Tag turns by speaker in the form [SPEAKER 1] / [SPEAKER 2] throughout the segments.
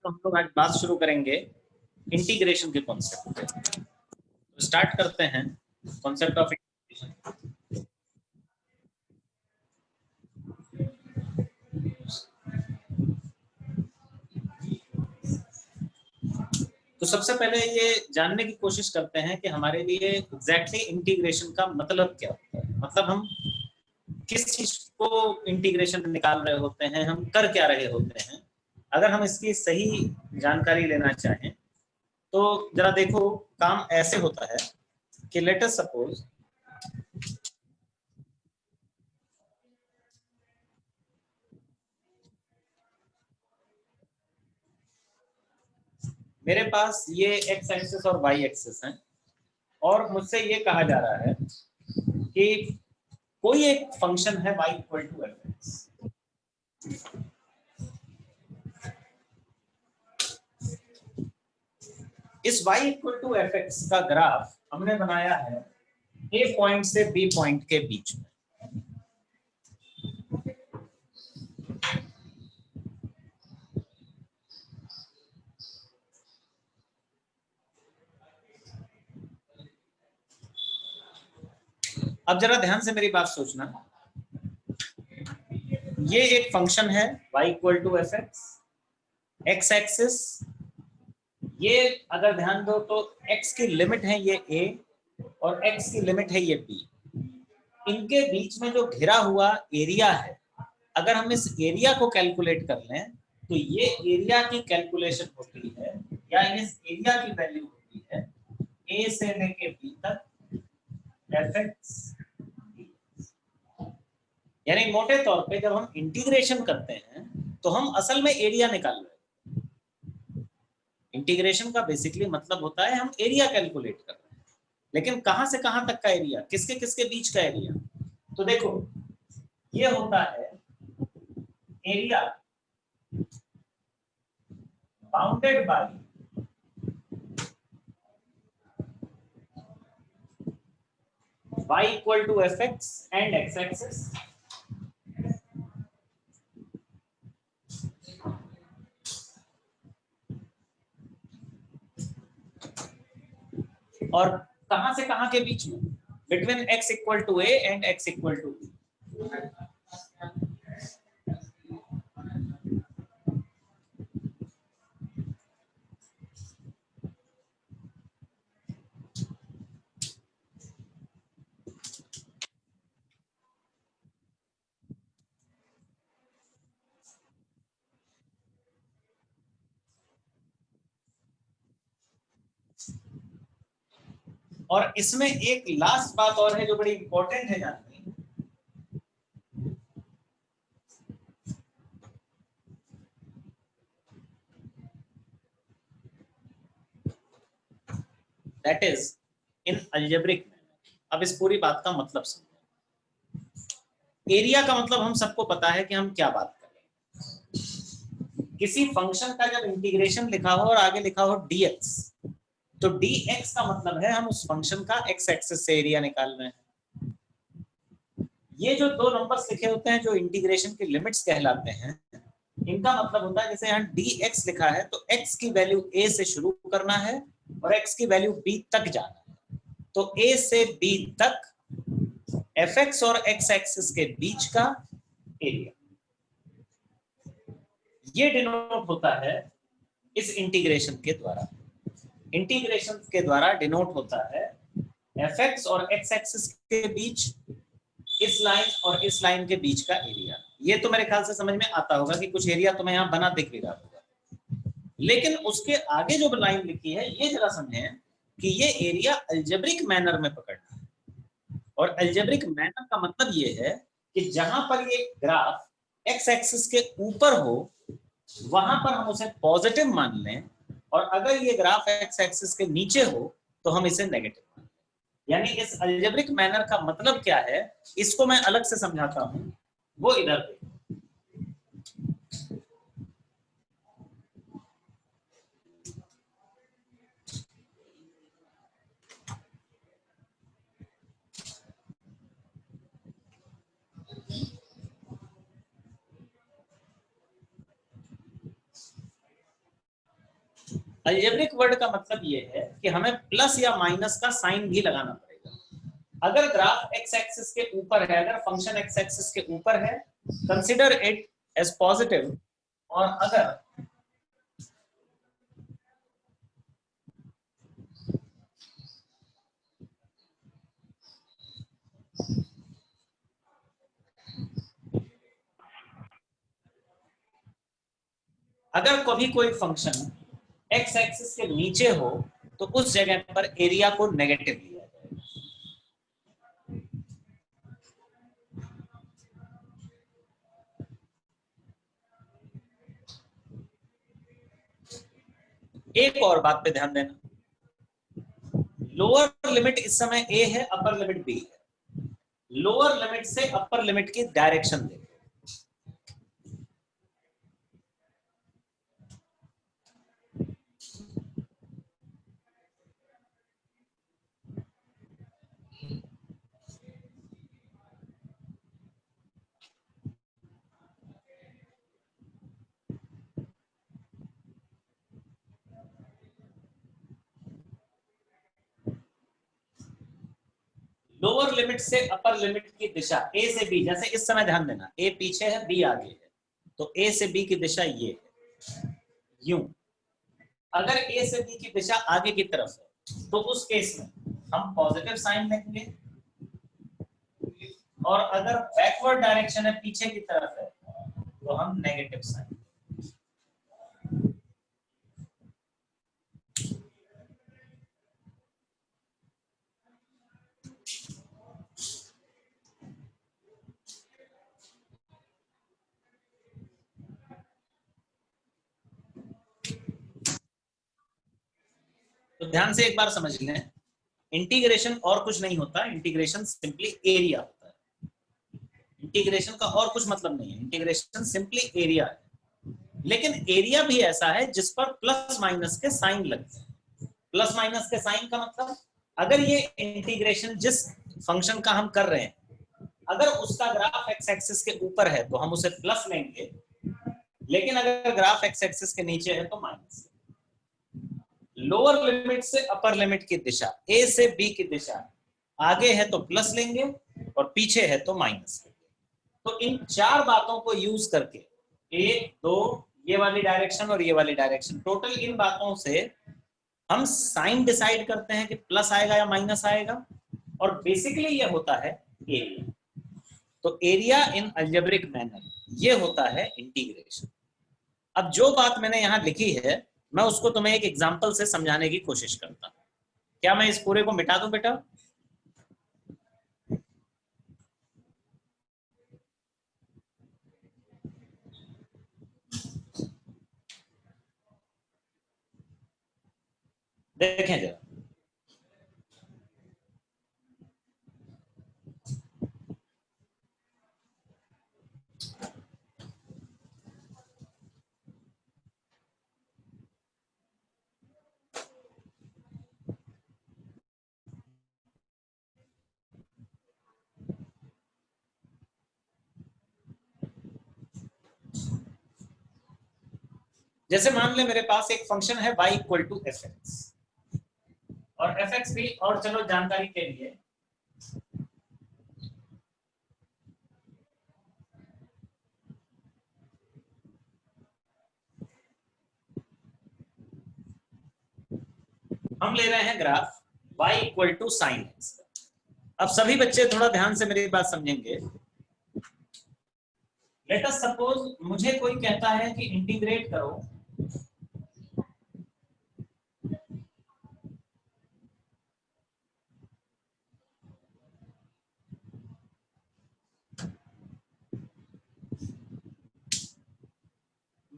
[SPEAKER 1] तो हम लोग आज बात शुरू करेंगे इंटीग्रेशन के कॉन्सेप्ट पे। तो स्टार्ट करते हैं कॉन्सेप्ट ऑफ इंटीग्रेशन। तो सबसे पहले ये जानने की कोशिश करते हैं कि हमारे लिए एग्जैक्टली इंटीग्रेशन का मतलब क्या होता है। मतलब हम किस चीज को इंटीग्रेशन निकाल रहे होते हैं, हम कर क्या रहे होते हैं। अगर हम इसकी सही जानकारी लेना चाहें तो जरा देखो, काम ऐसे होता है कि लेट अस सपोज मेरे पास ये एक्स एक्सिस और वाई एक्सिस हैं और मुझसे ये कहा जा रहा है कि कोई एक फंक्शन है y equal to f x. इस y equal to f x का ग्राफ हमने बनाया है a पॉइंट से b पॉइंट के बीच में। अब जरा ध्यान से मेरी बात सोचना, ये एक फंक्शन है y equal to f x, x axis, ये अगर ध्यान दो तो x की लिमिट है ये a और x की लिमिट है ये b। इनके बीच में जो घिरा हुआ एरिया है, अगर हम इस एरिया को कैलकुलेट कर लें तो ये एरिया की कैलकुलेशन होती है या इस एरिया की वैल्यू होती है a से लेके b तक एफ एक्स। यानी मोटे तौर पे जब हम इंटीग्रेशन करते हैं तो हम असल में एरिया निकाल रहे हैं। इंटीग्रेशन का बेसिकली मतलब होता है हम एरिया कैलकुलेट कर रहे हैं, लेकिन कहां से कहां तक का एरिया, किसके किसके बीच का एरिया। तो देखो ये होता है area bounded by y equal to fx and x axis और कहां से कहां के बीच में, between x equal to a and x equal to b। और इसमें एक लास्ट बात और है जो बड़ी इंपॉर्टेंट है जाननी, that is in algebraic manner. अब इस पूरी बात का मतलब समझो। एरिया का मतलब हम सबको पता है कि हम क्या बात कर रहे हैं। किसी फंक्शन का जब इंटीग्रेशन लिखा हो और आगे लिखा हो dx, तो dx का मतलब है हम उस फंक्शन का x एक्सिस से एरिया निकाल रहे हैं। ये जो दो नंबर्स लिखे होते हैं जो इंटीग्रेशन के लिमिट्स कहलाते हैं, इनका मतलब होता है जैसे यहाँ dx लिखा है तो x की वैल्यू a से शुरू करना है और x की वैल्यू b तक जाना है। तो a से b तक fx और x एक्सिस के बीच का एरिया, ये डिनोट होता है इस इंटीग्रेशन के द्वारा। इंटीग्रेशन के द्वारा डिनोट होता है fx और x एक्सिस के बीच, इस लाइन और इस लाइन के बीच का एरिया। ये तो मेरे ख्याल से समझ में आता होगा कि कुछ एरिया तो मैं यहाँ बना दिख भी रहा होगा, लेकिन उसके आगे जो लाइन लिखी है ये जरा समझें कि ये एरिया अलजेब्रिक मैनर में पकड़ना है। और अलजेब्रिक मैनर का मतलब ये है कि जहां पर ये ग्राफ एक्स एक्सिस के ऊपर हो वहां पर हम उसे पॉजिटिव मान लें, और अगर ये ग्राफ एक्स एक्सिस के नीचे हो तो हम इसे नेगेटिव मान लें। यानी इस अलजेब्रिक मैनर का मतलब क्या है, इसको मैं अलग से समझाता हूं, वो इधर पे। अलजेब्रिक वर्ड का मतलब ये है कि हमें प्लस या माइनस का साइन भी लगाना पड़ेगा। अगर ग्राफ एक्स एक्सिस के ऊपर है, अगर फंक्शन एक्स एक्सिस के ऊपर है, कंसीडर इट एज पॉजिटिव। और अगर कभी कोई फंक्शन एक्स एक्सिस के नीचे हो तो उस जगह पर एरिया को नेगेटिव लिया जाएगा। एक और बात पे ध्यान देना, लोअर लिमिट इस समय a है, अपर लिमिट b है। लोअर लिमिट से अपर लिमिट की डायरेक्शन देखो। लोअर लिमिट से अपर लिमिट की दिशा a से b, जैसे इस समय ध्यान देना a पीछे है b आगे है, तो a से b की दिशा ये है, यूं। अगर a से b की दिशा आगे की तरफ है तो उस केस में हम पॉजिटिव साइन लेंगे, और अगर बैकवर्ड डायरेक्शन है, पीछे की तरफ है, तो हम नेगेटिव साइन। ध्यान से एक बार समझ लें, इंटीग्रेशन और कुछ नहीं होता, इंटीग्रेशन सिंपली एरिया होता है। इंटीग्रेशन का और कुछ मतलब नहीं है, इंटीग्रेशन सिंपली एरिया है। लेकिन एरिया भी ऐसा है जिस पर प्लस माइनस के साइन लगते हैं। प्लस माइनस के साइन का मतलब, अगर ये इंटीग्रेशन जिस फंक्शन का हम कर रहे हैं, अगर उसका ग्राफ एक्स एक्सिस के ऊपर है तो हम उसे प्लस लेंगे, लेकिन अगर ग्राफ एक्स एक्सिस के नीचे है तो माइनस। लोअर लिमिट से अपर लिमिट की दिशा, ए से बी की दिशा आगे है तो प्लस लेंगे और पीछे है तो माइनस लेंगे। तो इन चार बातों को यूज करके, एक दो, ये वाली डायरेक्शन और ये वाली डायरेक्शन, टोटल इन बातों से हम साइन डिसाइड करते हैं कि प्लस आएगा या माइनस आएगा। और बेसिकली ये होता है एरिया। तो एरिया इन अलजेब्रिक मैनर, ये होता है इंटीग्रेशन। अब जो बात मैंने यहां लिखी है, मैं उसको तुम्हें एक एग्जांपल से समझाने की कोशिश करता हूं। क्या मैं इस पूरे को मिटा दूं बेटा? देखें जरा, जैसे मान ले मेरे पास एक फंक्शन है y equal to f x, और एफ एक्स भी, और चलो जानकारी के लिए हम ले रहे हैं graph y equal to sine x. अब सभी बच्चे थोड़ा ध्यान से मेरी बात समझेंगे। लेट अस सपोज मुझे कोई कहता है कि इंटीग्रेट करो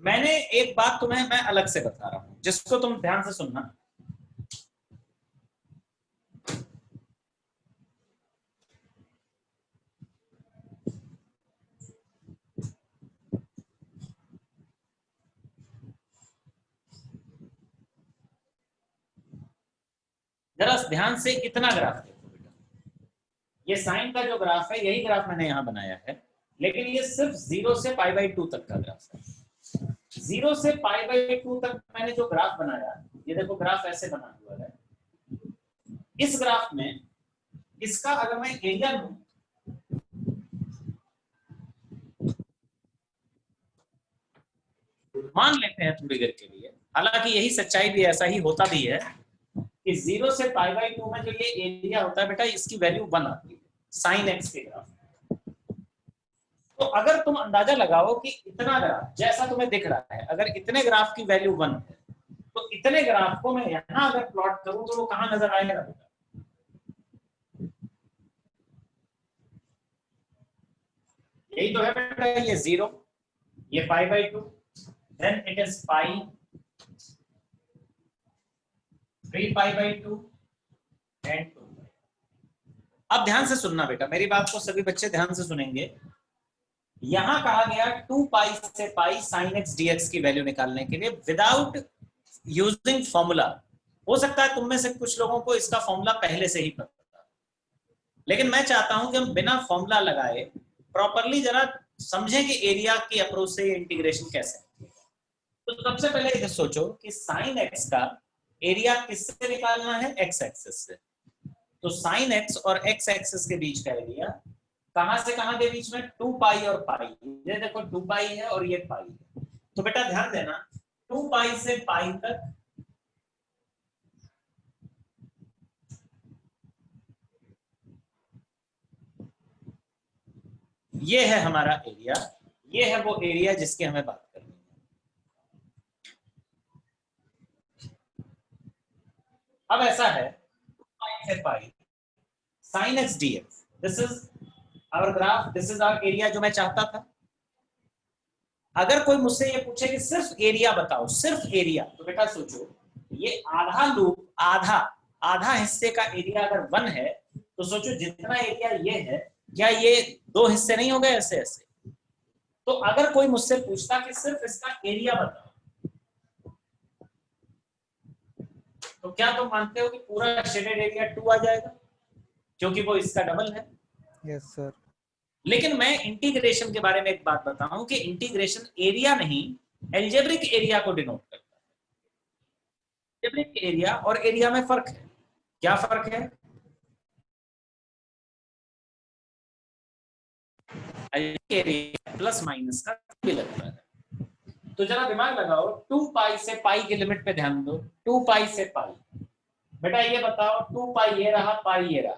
[SPEAKER 1] मैंने एक बात तुम्हें मैं अलग से बता रहा हूं, जिसको तुम ध्यान से सुनना। जरा ध्यान से इतना ग्राफ देखो बेटा, ये साइन का जो ग्राफ है यही ग्राफ मैंने यहां बनाया है, लेकिन ये सिर्फ 0 से π/2 तक का ग्राफ है। 0 से π/2 तक मैंने जो ग्राफ बनाया, ये देखो ग्राफ ऐसे बना हुआ है। इस ग्राफ में इसका अगर मैं एरिया लूं, मान लेते हैं थोड़ी देर के लिए, हालांकि यही सच्चाई भी, ऐसा ही होता भी है कि 0 से π/2 में जो ये एरिया होता है बेटा, इसकी वैल्यू 1 आती है साइन एक्स के ग्राफ। तो अगर तुम अंदाजा लगाओ कि इतना ग्राफ जैसा तुम्हें दिख रहा है, अगर इतने ग्राफ की वैल्यू 1 है, तो इतने ग्राफ को मैं यहां अगर प्लॉट करूं तो वो कहां नजर आएगा बेटा? यही तो है बेटा, ये 0, ये π/2, then it is pi, 3π/2 and 2। अब ध्यान से सुनना बेटा, मेरी बात को सभी बच्चे ध्यान से सुनेंगे। यहां कहा गया 2π से पाई साइन एक्स dx की वैल्यू निकालने के लिए विदाउट यूजिंग फॉर्मूला। हो सकता है तुम में से कुछ लोगों को इसका फॉर्मूला पहले से ही पता था, लेकिन मैं चाहता हूं कि हम बिना फॉर्मूला लगाए प्रॉपरली जरा समझें कि एरिया की अप्रोच से इंटीग्रेशन कैसे है। तो सबसे पहले ये सोचो कि साइन एक्स का एरिया किससे निकालना है? एक्स एक्सिस से। तो साइन एक्स और एक्स एक्सिस के बीच का एरिया कहां से कहां के बीच में? 2π और पाई। ये देखो 2π है और ये पाई है। तो बेटा ध्यान देना, 2π से पाई तक ये है हमारा एरिया, ये है वो एरिया जिसकी हमें बात करनी है। अब ऐसा है, 2π से pi sine x dx, this is our graph, this is our area जो मैं चाहता था। अगर कोई मुझसे ये पूछे कि सिर्फ एरिया बताओ, सिर्फ एरिया, तो बेटा सोचो ये आधा लूप, आधा आधा हिस्से का एरिया अगर 1 है तो सोचो जितना एरिया ये है, क्या ये 2 हिस्से नहीं हो गए ऐसे ऐसे? तो अगर कोई मुझसे पूछता कि सिर्फ इसका एरिया बताओ, तो क्या तुम मानते हो कि पूरा शेडेड एरिया 2 आ जाएगा, क्योंकि वो इसका डबल है?
[SPEAKER 2] Yes sir.
[SPEAKER 1] लेकिन मैं इंटीग्रेशन के बारे में एक बात बताऊं कि इंटीग्रेशन एरिया नहीं, एल्जेब्रिक एरिया को डिनोट करता है। एल्जेब्रिक एरिया और एरिया में फर्क है। क्या फर्क है? एरिया प्लस माइनस का भी लगता है। तो जरा दिमाग लगाओ, 2 पाई से पाई की लिमिट पे ध्यान दो, 2 पाई से पाई। बेटा ये बताओ, 2 पाई ये रहा, पाई ये रहा,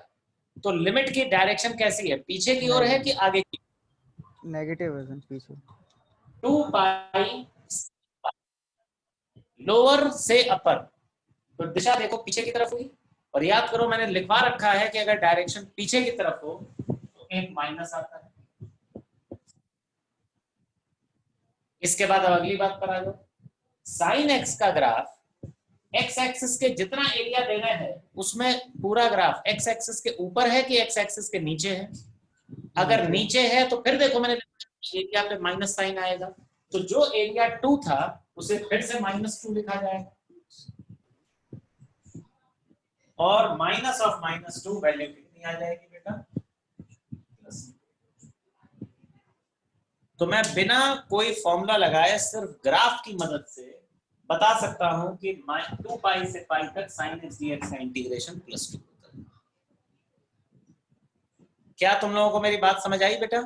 [SPEAKER 1] तो लिमिट की डायरेक्शन कैसी है, पीछे की ओर है कि आगे की?
[SPEAKER 2] नेगेटिव है पीछे।
[SPEAKER 1] 2 पाई लोअर से अपर, तो दिशा देखो पीछे की तरफ हुई। और याद करो मैंने लिखवा रखा है कि अगर डायरेक्शन पीछे की तरफ हो तो एक माइनस आता है। इसके बाद अब अगली बात पर आ जाओ। साइन एक्स का ग्राफ एक्स एक्सिस के जितना एरिया देना है उसमें पूरा ग्राफ एक्स एक्सिस के ऊपर है कि एक्स एक्सिस के नीचे है? अगर नीचे है तो फिर देखो मैंने एरिया पे माइनस साइन आएगा, तो जो एरिया 2 था उसे फिर से -2 लिखा जाएगा, और -2 वैल्यू कितनी आ जाएगी बेटा? तो मैं बिना कोई फॉर्मूला लगाए सिर्फ ग्राफ की मदद से बता सकता हूं कि 2 पाई से पाई तक sin x dx का इंटीग्रेशन +2 होता है। क्या तुम लोगों को मेरी बात समझ आई बेटा?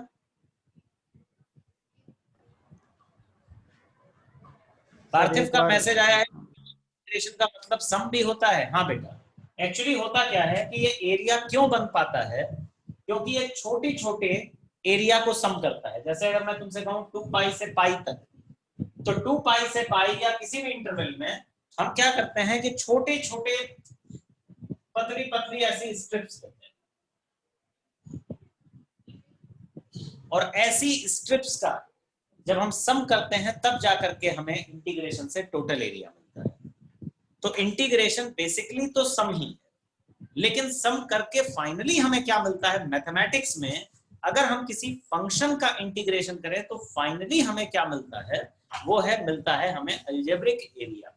[SPEAKER 1] पार्थिव का मैसेज आया है, इंटीग्रेशन का मतलब सम भी होता है। हाँ बेटा, एक्चुअली होता क्या है कि ये एरिया क्यों बन पाता है, क्योंकि ये छोटे छोटे एरिया को सम करता है। जैसे अगर मैं तुमसे कहूं 2 पाई से पाई तक, तो 2 पाई से पाई या किसी भी इंटरवल में हम क्या करते हैं कि छोटे छोटे पतली पतली ऐसी स्ट्रिप्स करते हैं, और ऐसी स्ट्रिप्स का जब हम सम करते हैं तब जाकर के हमें इंटीग्रेशन से टोटल एरिया मिलता है। तो इंटीग्रेशन बेसिकली तो सम ही है, लेकिन सम करके फाइनली हमें क्या मिलता है मैथमेटिक्स में? अगर हम किसी फंक्शन का इंटीग्रेशन करें तो फाइनली हमें क्या मिलता है, वो है मिलता है हमें अलजेब्रिक एरिया।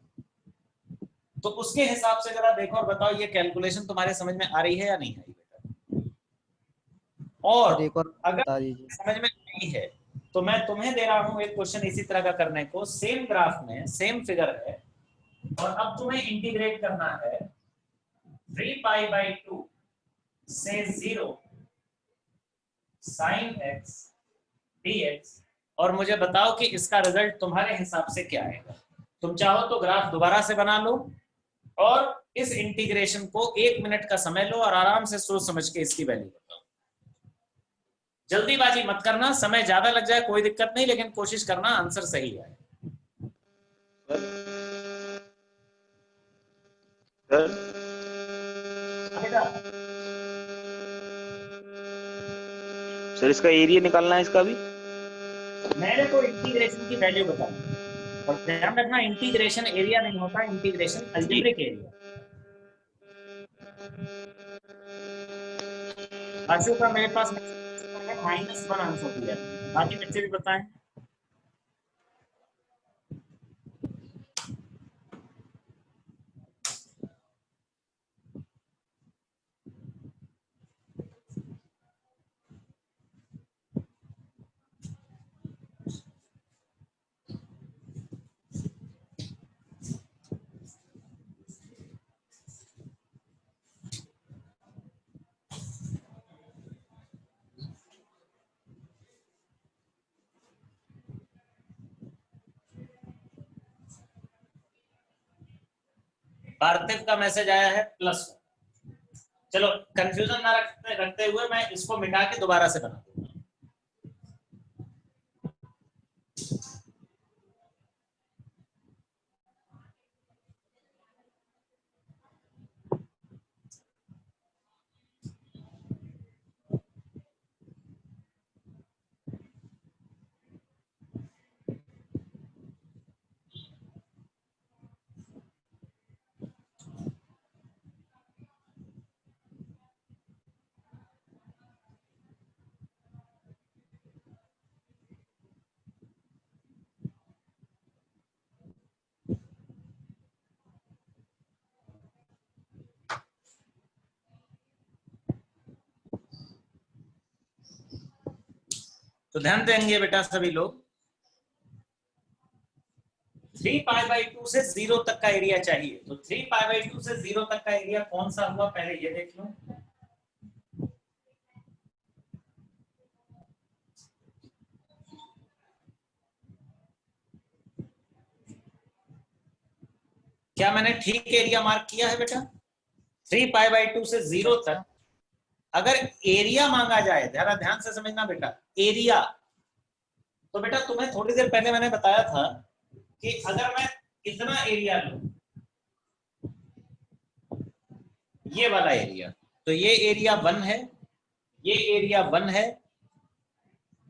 [SPEAKER 1] तो उसके हिसाब से जरा देखो और बताओ ये कैलकुलेशन तुम्हारे समझ में आ रही है या नहीं आई बेटा? और
[SPEAKER 2] सर एक और
[SPEAKER 1] अगर
[SPEAKER 2] बता दीजिए।
[SPEAKER 1] समझ में नहीं है तो मैं तुम्हें दे रहा हूं एक क्वेश्चन इसी तरह का करने को, सेम ग्राफ में सेम फिगर है, और अब तुम्हें इंटीग्रेट करना है 3π/2 से 0 sin x dx, और मुझे बताओ कि इसका रिजल्ट तुम्हारे हिसाब से क्या आएगा। तुम चाहो तो ग्राफ दोबारा से बना लो और इस इंटीग्रेशन को 1 मिनट का समय लो और आराम से सोच समझ के इसकी वैल्यू बताओ। जल्दीबाजी मत करना, समय ज्यादा लग जाए कोई दिक्कत नहीं, लेकिन कोशिश करना आंसर सही आए।
[SPEAKER 3] सर इसका एरिया निकालना है इसका भी।
[SPEAKER 1] मैंने तो इंटीग्रेशन की वैल्यू बताई, और ध्यान रखना इंटीग्रेशन एरिया नहीं होता, इंटीग्रेशन अलजेब्रिक एरिया। आशु का मेरे पास -1 आंसर दिया, बाकी बच्चे भी बताएं। पार्थिव का मैसेज आया है +1। चलो कंफ्यूजन ना रखते हुए मैं इसको मिटा के दोबारा से बना दूंगा। तो ध्यान देंगे बेटा सभी लोग, 3π/2 से 0 तक का एरिया चाहिए। तो 3π/2 से 0 तक का एरिया कौन सा हुआ, पहले ये देख लो। क्या मैंने ठीक एरिया मार्क किया है बेटा? 3π/2 से 0 तक अगर एरिया मांगा जाए, जरा ध्यान से समझना बेटा, एरिया, तो बेटा तुम्हें थोड़ी देर पहले मैंने बताया था कि अगर मैं इतना एरिया लूं, ये वाला एरिया, तो ये एरिया 1 है, ये एरिया 1 है,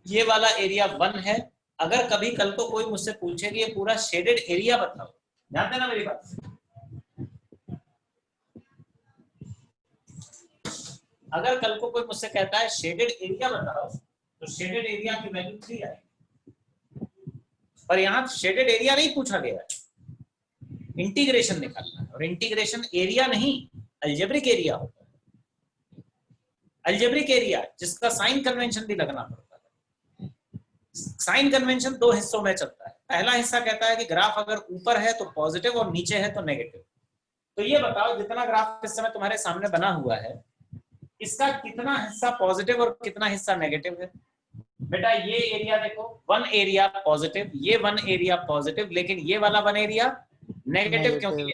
[SPEAKER 1] ये वाला एरिया 1 है। अगर कभी कल को कोई मुझसे पूछे कि ये पूरा शेडेड एरिया बताओ, ध्यान देना मेरी बात, अगर कल को कोई मुझसे कहता है शेडेड एरिया बताओ, तो शेडेड एरिया की वैल्यू 3 आएगी। पर यहां शेडेड एरिया नहीं पूछा गया है, इंटीग्रेशन निकालना है, और इंटीग्रेशन एरिया नहीं, अलजेब्रिक एरिया होता है। अलजेब्रिक एरिया जिसका साइन कन्वेंशन भी लगना पड़ता है। साइन कन्वेंशन दो हिस्सों में चलता है। पहला हिस्सा कहता है कि ग्राफ अगर ऊपर है तो पॉजिटिव और नीचे है तो नेगेटिव। तो ये बताओ जितना ग्राफ इस समय तुम्हारे सामने बना हुआ है, इसका कितना हिस्सा पॉजिटिव और कितना हिस्सा नेगेटिव है? बेटा ये एरिया देखो, 1 एरिया पॉजिटिव, ये 1 एरिया पॉजिटिव, लेकिन ये वाला 1 एरिया नेगेटिव, क्योंकि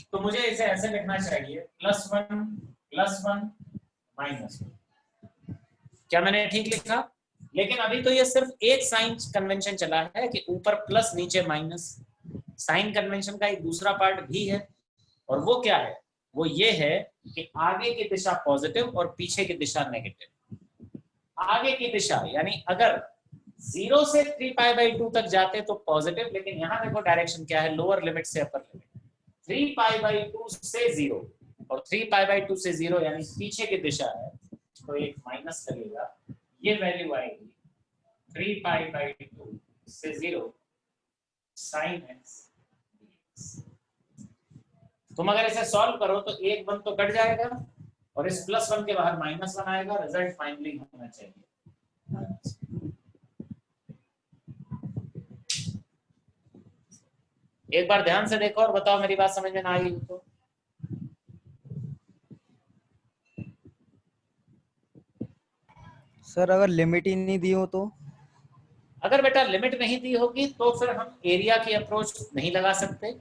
[SPEAKER 1] तो मुझे इसे ऐसे लिखना चाहिए +1 +1 -1। क्या मैंने ठीक लिखा? लेकिन अभी तो ये सिर्फ एक साइन कन्वेंशन चला है कि ऊपर प्लस नीचे माइनस। साइन कन्वेंशन का एक दूसरा पार्ट भी है, और वो क्या है? वो ये है कि आगे की दिशा पॉजिटिव और पीछे की दिशा नेगेटिव। आगे की दिशा यानी अगर 0 से 3π/2 तक जाते तो पॉजिटिव, लेकिन यहां देखो डायरेक्शन क्या है, लोअर लिमिट से अपर लिमिट। 3π/2 से 0 और 3π/2 से 0 यानी पीछे की दिशा है, तो एक माइनस लगेगा, ये वैल्यू आएगी 3π/2 से 0 sin x। तुम अगर इसे सॉल्व करो तो एक 1 तो कट जाएगा और इस +1 के बाहर -1 आएगा, रिजल्ट फाइनली होना चाहिए। एक बार ध्यान से देखो और बताओ मेरी बात समझ में ना आई तो।
[SPEAKER 2] सर अगर लिमिट ही नहीं दी हो तो?
[SPEAKER 1] अगर बेटा लिमिट नहीं दी होगी तो फिर हम एरिया की अप्रोच नहीं लगा सकते।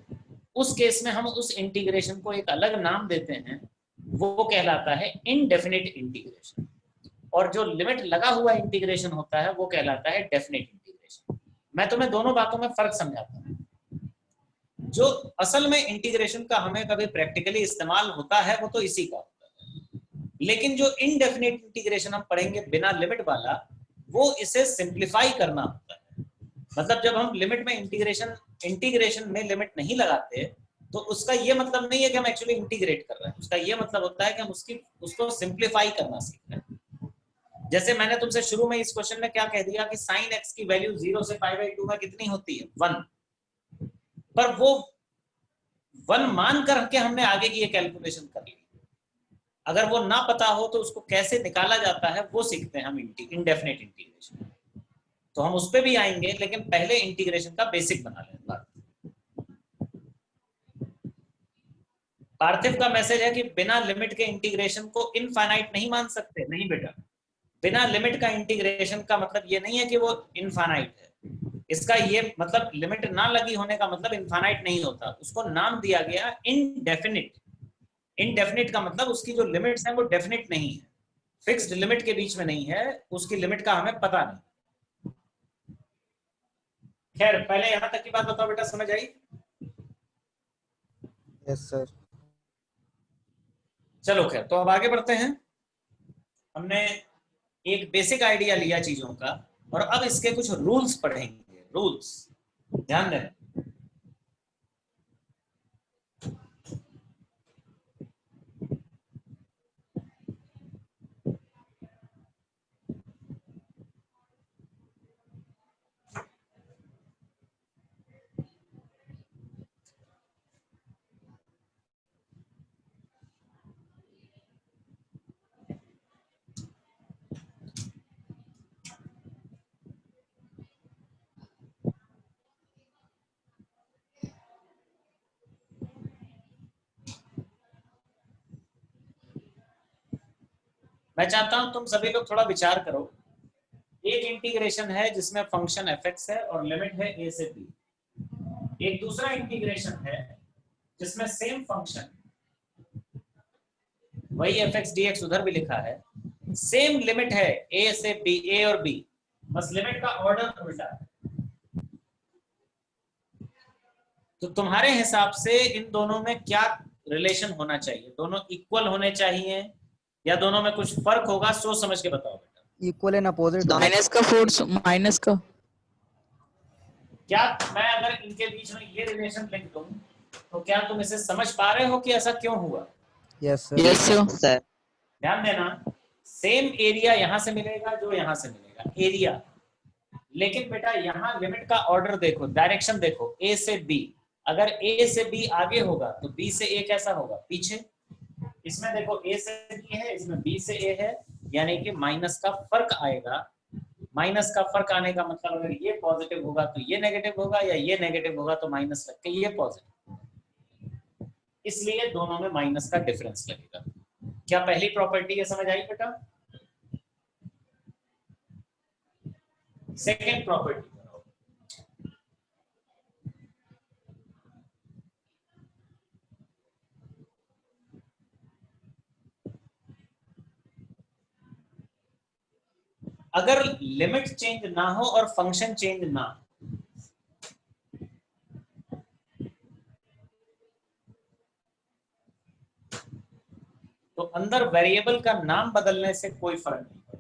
[SPEAKER 1] उस केस में हम उस इंटीग्रेशन को एक अलग नाम देते हैं, वो कहलाता है इनडेफिनिट इंटीग्रेशन। और जो लिमिट लगा हुआ इंटीग्रेशन होता है वो कहलाता है डेफिनिट इंटीग्रेशन। मैं तुम्हें दोनों बातों में फर्क समझाता हूँ। जो असल में इंटीग्रेशन का हमें कभी प्रैक्टिकली इस्तेमाल होता है वो तो इसी का होता है, लेकिन जो इनडेफिनिट इंटीग्रेशन हम पढ़ेंगे बिना लिमिट वाला, वो इसे सिंप्लीफाई करना होता है। मतलब जब हम लिमिट में इंटीग्रेशन में लिमिट नहीं लगाते तो उसका ये मतलब नहीं है कि हम एक्चुअली इंटीग्रेट कर रहे हैं, उसका ये मतलब होता है कि हम उसको सिंप्लीफाई करना सीख रहे हैं। जैसे मैंने तुमसे शुरू में इस क्वेश्चन में क्या कह दिया कि sin x की वैल्यू 0 से π/2 में कितनी होती है? 1। पर वो 1 मान करके हमने आगे की ये कैलकुलेशन कर ली। अगर वो ना पता हो तो उसको कैसे निकाला जाता है वो सीखते हैं हम इनडेफिनिट इंटीग्रेशन। तो हम उस पर भी आएंगे, लेकिन पहले इंटीग्रेशन का बेसिक बना लें। पार्थिव का मैसेज है कि बिना लिमिट के इंटीग्रेशन को इनफाइनाइट नहीं मान सकते। नहीं बेटा, बिना लिमिट का इंटीग्रेशन का मतलब ये नहीं है कि वो इनफाइनाइट है। इसका ये मतलब लिमिट ना लगी होने का मतलब इनफाइनाइट नहीं होता। उसको नाम दिया गया इनडेफिनिट। इनडेफिनिट का मतलब उसकी जो लिमिट्स हैं वो डेफिनिट नहीं है, फिक्स्ड लिमिट के बीच में नहीं है, उसकी लिमिट का हमें पता नहीं। खैर पहले यहां तक की बात बताओ बेटा, समझ आई?
[SPEAKER 2] Yes sir.
[SPEAKER 1] चलो खैर, तो अब आगे बढ़ते हैं। हमने एक बेसिक आइडिया लिया चीजों का, और अब इसके कुछ रूल्स पढ़ेंगे। रूल्स ध्यान दें। मैं चाहता हूं तुम सभी लोग थोड़ा विचार करो। एक इंटीग्रेशन है जिसमें फंक्शन fx है और लिमिट है a से b। एक दूसरा इंटीग्रेशन है जिसमें सेम फंक्शन, वही fx dx उधर भी लिखा है, सेम लिमिट है a से b, a और b, बस लिमिट का ऑर्डर उल्टा है। तो तुम्हारे हिसाब से इन दोनों में क्या रिलेशन होना चाहिए? दोनों इक्वल होने चाहिए या दोनों में कुछ फर्क होगा? सोच समझ के बताओ बेटा।
[SPEAKER 2] इक्वल एंड अपोजिट
[SPEAKER 4] माइनस का फोर्स माइनस का।
[SPEAKER 1] क्या मैं अगर इनके बीच में ये रिलेशन लिख दूं तो क्या तुम इसे समझ पा रहे हो कि ऐसा क्यों हुआ?
[SPEAKER 2] Yes sir.
[SPEAKER 4] Yes sir.
[SPEAKER 1] ध्यान देना, सेम एरिया यहां से मिलेगा जो यहां से मिलेगा, एरिया, लेकिन बेटा यहाँ लिमिट का ऑर्डर देखो, डायरेक्शन देखो, ए से बी। अगर ए से बी आगे होगा तो बी से ए कैसा होगा? पीछे। इसमें देखो ए से बी है, इसमें बी से ए है, यानी कि माइनस का फर्क आएगा। माइनस का फर्क आने का मतलब अगर ये पॉजिटिव होगा तो ये नेगेटिव होगा, या ये नेगेटिव होगा तो माइनस लग के ये पॉजिटिव। इसलिए दोनों में माइनस का डिफरेंस लगेगा। क्या पहली प्रॉपर्टी ये समझ आई बेटा? सेकेंड प्रॉपर्टी अगर लिमिट चेंज ना हो और फंक्शन चेंज ना हो, तो अंदर वेरिएबल का नाम बदलने से कोई फर्क नहीं पड़ता।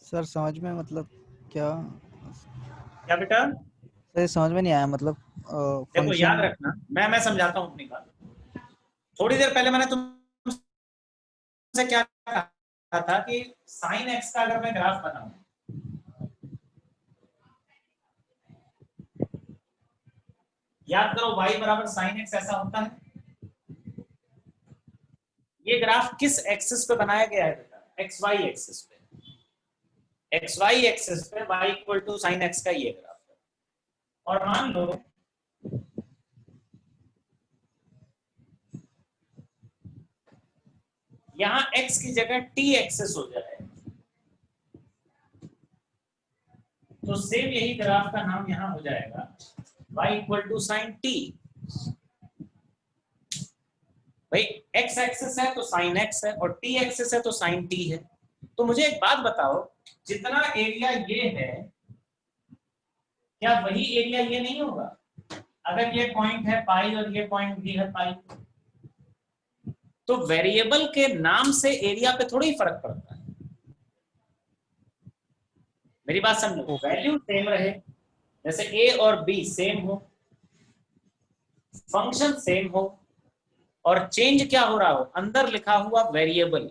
[SPEAKER 2] सर समझ में मतलब क्या?
[SPEAKER 1] क्या बेटा?
[SPEAKER 2] सर समझ में नहीं आया मतलब
[SPEAKER 1] देखो याद रखना, मैं समझाता हूं अपनी बात। थोड़ी देर पहले मैंने तुमसे क्या कहा था कि साइन एक्स का अगर मैं ग्राफ बनाऊं, याद करो y बराबर साइन एक्स ऐसा होता है। ये ग्राफ किस एक्सिस पे बनाया गया है बेटा? एक्स वाई एक्सिस पे। एक्स वाई एक्सिस पे y equal to sine x का ये ग्राफ है। और मान लो यहां x की जगह t एक्सिस हो जाए तो सेम यही ग्राफ का नाम यहां हो जाएगा y equal to sine t। भाई x एक्सिस है तो साइन x है और t एक्सिस है तो साइन t है। तो मुझे एक बात बताओ, जितना एरिया ये है क्या वही एरिया ये नहीं होगा? अगर ये पॉइंट है पाई और ये पॉइंट भी है पाई, तो वेरिएबल के नाम से एरिया पे थोड़ी फर्क पड़ता है। मेरी बात समझो, वैल्यू सेम रहे, जैसे a और b सेम हो, फंक्शन सेम हो, और चेंज क्या हो रहा हो? अंदर लिखा हुआ वेरिएबल।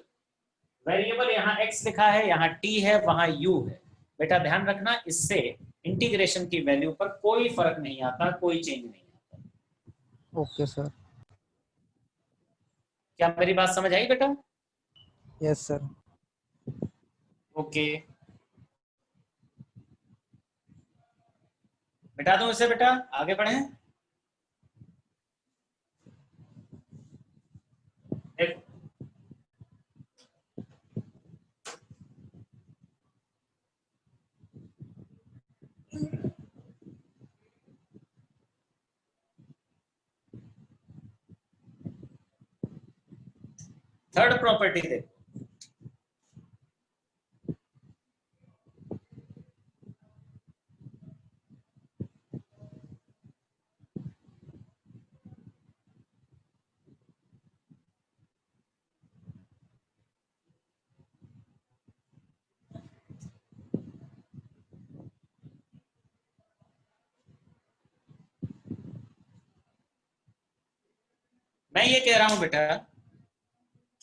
[SPEAKER 1] वेरिएबल यहाँ x लिखा है, यहाँ t है, वहां u है। बेटा ध्यान रखना, इससे इंटीग्रेशन की वैल्यू पर कोई फर्क नहीं आता, कोई चेंज नहीं आता।
[SPEAKER 2] Okay sir.
[SPEAKER 1] क्या मेरी बात समझ आई बेटा?
[SPEAKER 2] Yes sir.
[SPEAKER 1] ओके, बेटा दूं इसे बेटा, आगे बढ़े। देखो थर्ड प्रॉपर्टी देखो, मैं ये कह रहा हूं बेटा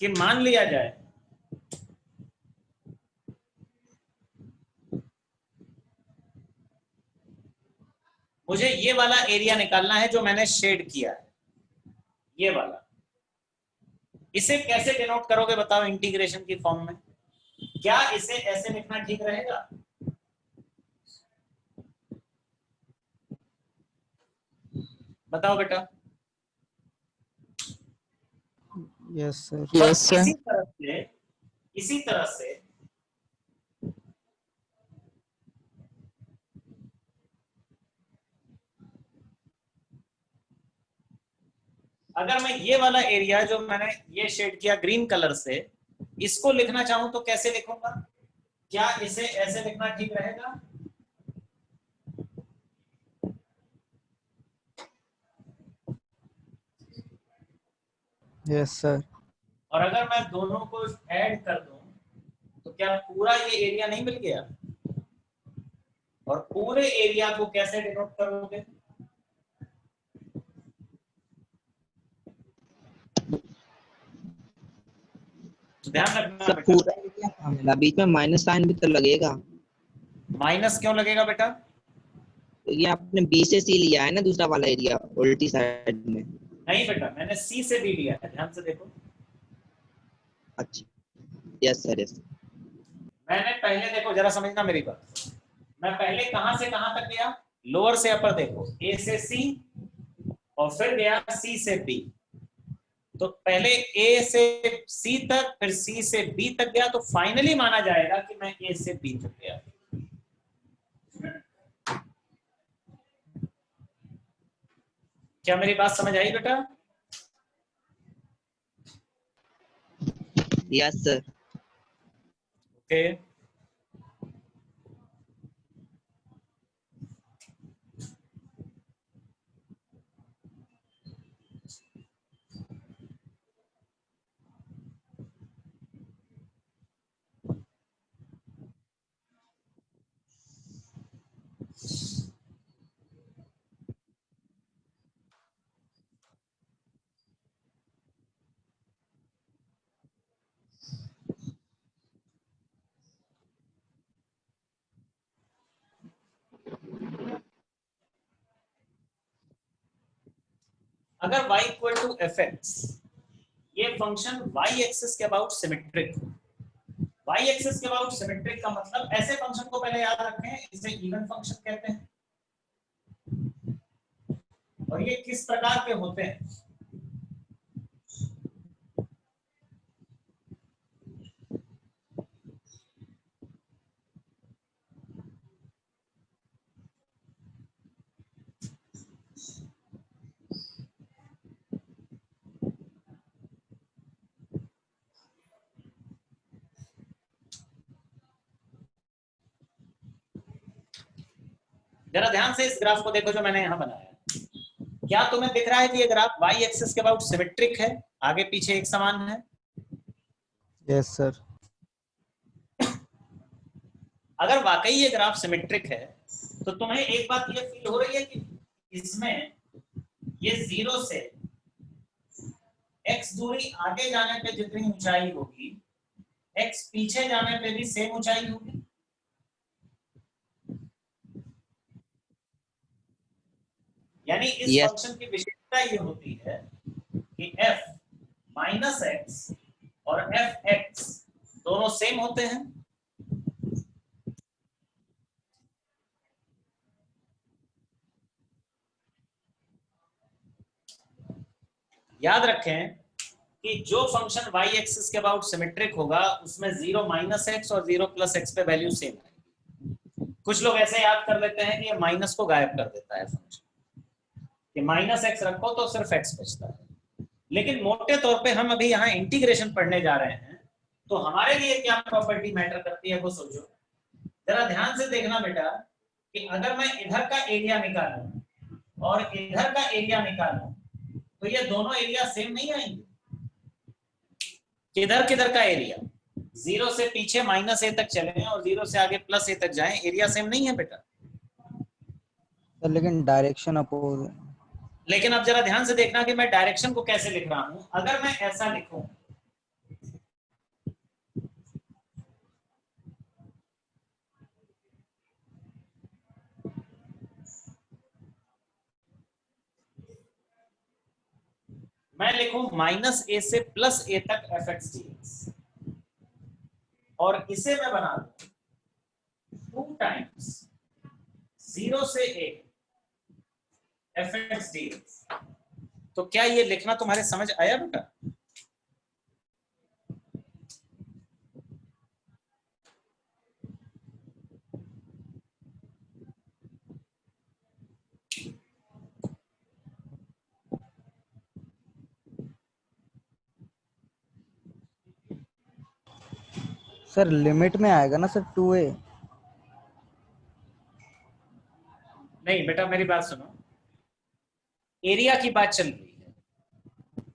[SPEAKER 1] कि मान लिया जाए मुझे ये वाला एरिया निकालना है जो मैंने शेड किया है, ये वाला। इसे कैसे डिनोट करोगे बताओ इंटीग्रेशन की फॉर्म में? क्या इसे ऐसे लिखना ठीक रहेगा? बताओ बेटा।
[SPEAKER 2] Yes sir.
[SPEAKER 1] और
[SPEAKER 4] यस सर।
[SPEAKER 1] इसी तरह से अगर मैं ये वाला एरिया जो मैंने ये शेड किया ग्रीन कलर से, इसको लिखना चाहूं तो कैसे लिखूंगा? क्या इसे ऐसे लिखना ठीक रहेगा?
[SPEAKER 2] Yes sir.
[SPEAKER 1] और अगर मैं दोनों को ऐड कर दूं तो क्या पूरा ये एरिया नहीं मिल गया? और पूरे एरिया को कैसे डिनोट करोगे? तो ध्यान रखना
[SPEAKER 5] सब
[SPEAKER 1] बेटा।
[SPEAKER 5] पूरा एरिया कहाँ मिला? बीच में माइनस साइन भी तो लगेगा।
[SPEAKER 1] माइनस क्यों लगेगा बेटा?
[SPEAKER 5] तो ये आपने बी से सी लिया है ना, दूसरा वाला एरिया उल्टी साइड में।
[SPEAKER 1] नहीं बेटा, मैंने सी से बी लिया है, ध्यान से देखो।
[SPEAKER 5] अच्छा, यस सर यस।
[SPEAKER 1] मैंने पहले देखो, जरा समझना मेरी बात। मैं पहले कहां से कहां तक गया? लोअर से अपर देखो, ए से सी और फिर गया सी से बी। तो पहले ए से सी तक, फिर सी से बी तक गया, तो फाइनली माना जाएगा कि मैं ए से बी तक गया। क्या मेरी बात समझ आई बेटा?
[SPEAKER 5] Yes sir.
[SPEAKER 1] ओके। अगर y equal to f x, ये फंक्शन y एक्सिस के अबाउट सिमेट्रिक हो। y एक्सिस के अबाउट सिमेट्रिक का मतलब, ऐसे फंक्शन को पहले याद रखें, इसे इवन फंक्शन कहते हैं। और ये किस प्रकार के होते हैं? जरा ध्यान से इस ग्राफ को देखो जो मैंने यहां बनाया। क्या तुम्हें दिख रहा है कि ये ग्राफ y एक्सिस के अबाउट सिमेट्रिक है, आगे पीछे एक समान है?
[SPEAKER 2] Yes sir.
[SPEAKER 1] अगर वाकई ये ग्राफ सिमेट्रिक है, तो तुम्हें एक बात ये फील हो रही है कि इसमें ये जीरो से x दूरी आगे जाने पे जितनी ऊंचाई होगी, x पीछे जाने पे भी सेम ऊंचाई होगी। यानी इस
[SPEAKER 5] Yes.
[SPEAKER 1] फंक्शन की विशेषता ये होती है कि f माइनस एक्स और एफ एक्स दोनों सेम होते हैं। याद रखें कि जो फंक्शन y एक्सिस के अबाउट सिमेट्रिक होगा, उसमें 0 माइनस एक्स और 0 प्लस एक्स पे वैल्यू सेम है। कुछ लोग ऐसे याद कर लेते हैं कि ये माइनस को गायब कर देता है फंक्शन, कि माइनस एक्स रखो तो सिर्फ एक्स बचता है। लेकिन मोटे तौर पे हम अभी यहाँ इंटीग्रेशन पढ़ने जा रहे हैं, तो हमारे लिए क्या प्रॉपर्टी मैटर करती है वो सोचो। जरा ध्यान से देखना बेटा, कि अगर मैं इधर का एरिया निकालूं और इधर का एरिया निकालूं, तो ये दोनों एरिया सेम नहीं आएंगे। किधर किधर का एरिया, जीरो से पीछे माइनस ए तक चले और जीरो से आगे प्लस ए तक जाएं, एरिया सेम नहीं है बेटा।
[SPEAKER 2] सर लेकिन डायरेक्शन अपोज।
[SPEAKER 1] लेकिन अब जरा ध्यान से देखना कि मैं डायरेक्शन को कैसे लिख रहा हूं। अगर मैं ऐसा लिखूं, मैं लिखूं माइनस ए से प्लस ए तक एफ एक्स डी एक्स, और इसे मैं बना दूं 2 टाइम्स 0 से a fx dx, तो क्या ये लिखना तुम्हारे समझ आया बेटा?
[SPEAKER 2] सर लिमिट में आएगा ना सर 2a।
[SPEAKER 1] नहीं बेटा, मेरी बात सुनो, एरिया की बात चल रही है।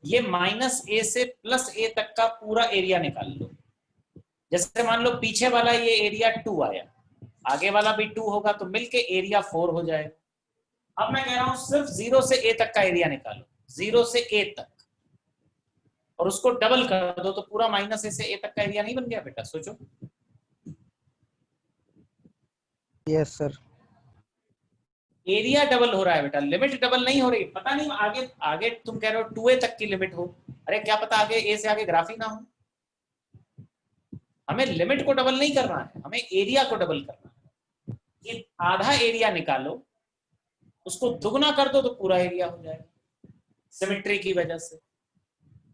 [SPEAKER 1] ये -a से +a तक का पूरा एरिया निकाल लो। जैसे मान लो पीछे वाला ये एरिया 2 आया, आगे वाला भी 2 होगा, तो मिलके एरिया 4 हो जाएगा। अब मैं कह रहा हूं सिर्फ 0 से a तक का एरिया निकालो, 0 से a तक, और उसको डबल कर दो, तो पूरा -a से a तक का एरिया नहीं बन गया बेटा? सोचो।
[SPEAKER 2] Yes sir.
[SPEAKER 1] एरिया डबल हो रहा है बेटा, लिमिट डबल नहीं हो रही। पता नहीं आगे आगे तुम कह रहे हो 2a तक की लिमिट हो, अरे क्या पता आगे a से आगे ग्राफ ही ना हो। हमें लिमिट को डबल नहीं करना है, हमें एरिया को डबल करना है। ये आधा एरिया निकालो, उसको दुगना कर दो, तो पूरा एरिया हो जाएगा सिमेट्री की वजह से।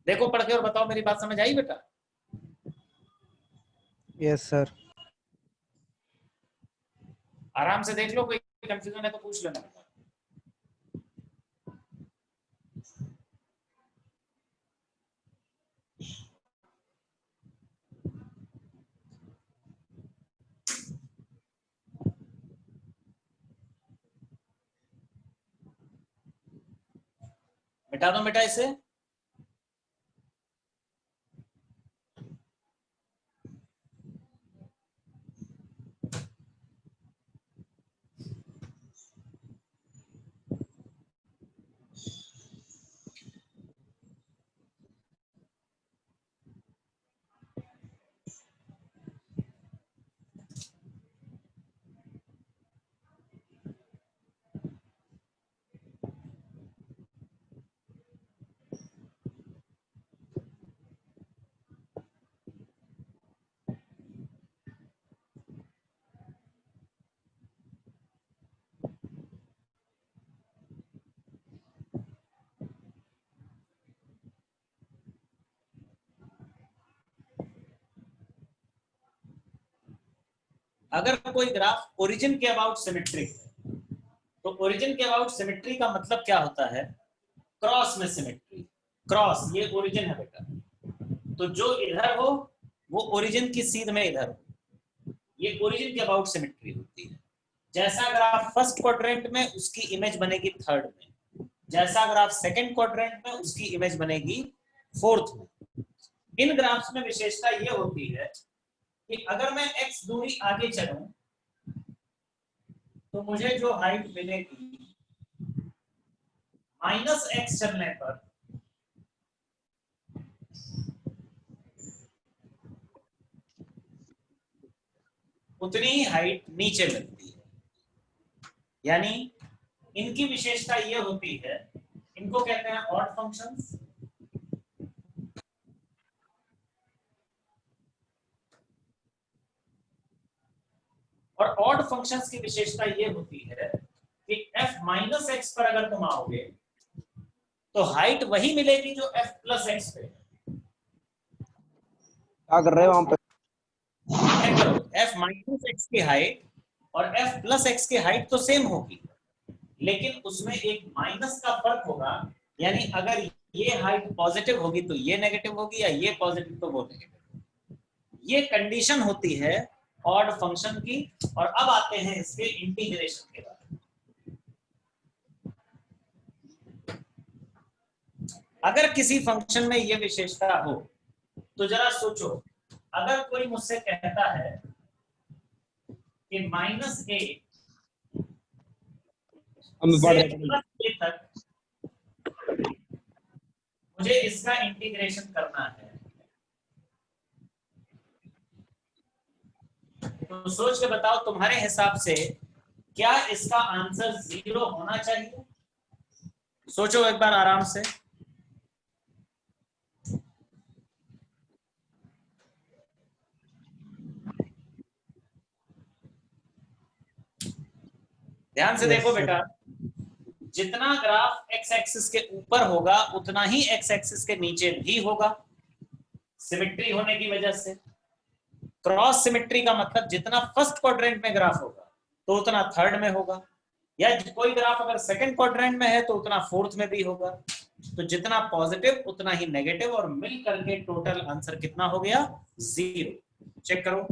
[SPEAKER 1] देखो पढ़ के और बताओ, मेरी बात समझ आई बेटा?
[SPEAKER 2] Yes sir.
[SPEAKER 1] आराम से देख लो, कोई कंफ्यूजन है तो पूछ लेना बेटा। मिटा दो बेटा इसे। अगर कोई ग्राफ ओरिजिन के अबाउट सिमेट्रिक है, तो ओरिजिन के अबाउट सिमेट्री का मतलब क्या होता है? क्रॉस में सिमेट्री। क्रॉस, ये ओरिजिन है बेटा, तो जो इधर हो वो ओरिजिन की सीध में इधर हो, ये ओरिजिन के अबाउट सिमेट्री होती है। जैसा ग्राफ फर्स्ट क्वाड्रेंट में, उसकी इमेज बनेगी थर्ड में। जैसा ग्राफ सेकंड क्वाड्रेंट में, उसकी इमेज बनेगी फोर्थ में। इन ग्राफ्स में विशेषता ये होती है कि अगर मैं x दूरी आगे चलूं तो मुझे जो हाइट मिलेगी -x चलने पर उतनी ही हाइट नीचे मिलती है। यानी इनकी विशेषता ये होती है, इनको कहते हैं ऑड फंक्शंस। और ऑड फंक्शंस की विशेषता ये होती है कि f-x पर अगर तुम आओगे तो हाइट वही मिलेगी जो f+x पे है।
[SPEAKER 3] क्या कर रहे हो वहां पे?
[SPEAKER 1] f-x की हाइट और f+x की हाइट तो सेम होगी, लेकिन उसमें एक माइनस का फर्क होगा। यानी अगर ये हाइट पॉजिटिव होगी तो ये नेगेटिव होगी, या ये पॉजिटिव तो वो नेगेटिव। ये कंडीशन होती है ऑड फंक्शन की। और अब आते हैं इसके इंटीग्रेशन के बारे में। अगर किसी फंक्शन में ये विशेषता हो तो जरा सोचो, अगर कोई मुझसे कहता है कि -a से तक मुझे इसका इंटीग्रेशन करना है, तो सोच के बताओ तुम्हारे हिसाब से क्या इसका आंसर 0 होना चाहिए? सोचो एक बार आराम से। ध्यान से
[SPEAKER 2] Yes,
[SPEAKER 1] देखो
[SPEAKER 2] sir.
[SPEAKER 1] बेटा, जितना ग्राफ एक्स एक्सिस के ऊपर होगा उतना ही एक्स एक्सिस के नीचे भी होगा, सिमेट्री होने की वजह से। क्रॉस सिमेट्री का मतलब जितना फर्स्ट क्वाड्रेंट में ग्राफ होगा तो उतना थर्ड में होगा, या कोई ग्राफ अगर सेकंड क्वाड्रेंट में है तो उतना फोर्थ में भी होगा। तो जितना पॉजिटिव उतना ही नेगेटिव, और मिल करके टोटल आंसर कितना हो गया? 0। चेक करो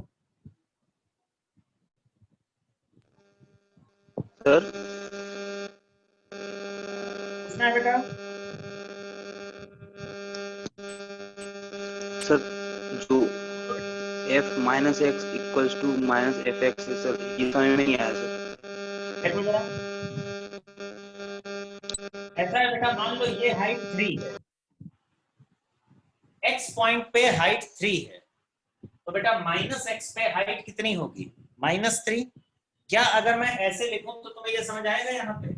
[SPEAKER 3] सर
[SPEAKER 1] कितना है बेटा?
[SPEAKER 3] सर जो f minus x equals to minus f x है सर, ये समझ में नहीं आया सर।
[SPEAKER 1] देखो जरा, ऐसा है बेटा, मान लो ये हाइट 3 है, x पॉइंट पे हाइट 3 है, तो बेटा माइनस एक्स पे हाइट कितनी होगी? -3। क्या अगर मैं ऐसे लिखूं तो तुम्हें ये समझ आएगा यहाँ पे